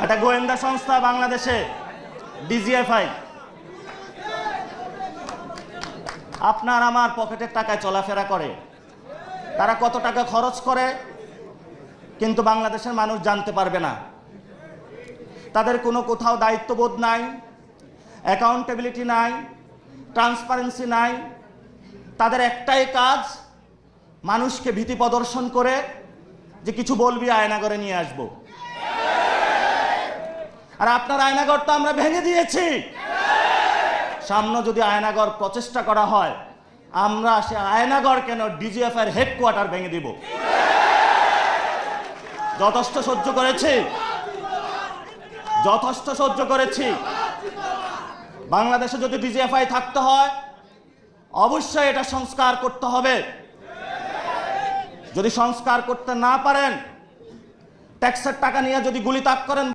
একটা গোয়েন্দা সংস্থা বাংলাদেশে ডিজিএফআই আপনার আমার পকেটের টাকায় চলাফেরা করে। তারা কত টাকা খরচ করে কিন্তু বাংলাদেশের মানুষ জানতে পারবে না। তাদের কোনো কোথাও দায়িত্ববোধ নাই, অ্যাকাউন্টেবিলিটি নাই, ট্রান্সপারেন্সি নাই। তাদের একটাই কাজ, মানুষকে ভীতি প্রদর্শন করে যে কিছু বলবি আয়নাগরে নিয়ে আসবো। আর আপনার আয়নাগর তো আমরা ভেঙে দিয়েছি। সামনে যদি আয়নাগর প্রচেষ্টা করা হয়, আমরা সে আয়নাগর কেন ডিজিএফআই এর হেডকোয়ার্টার ভেঙে দিব। যথেষ্ট সহ্য করেছি, যথেষ্ট সহ্য করেছি। বাংলাদেশে যদি ডিজিএফআই থাকতে হয় অবশ্যই এটা সংস্কার করতে হবে। যদি সংস্কার করতে না পারেন, ট্যাক্সের টাকা নিয়ে যদি গুলি তাক করেন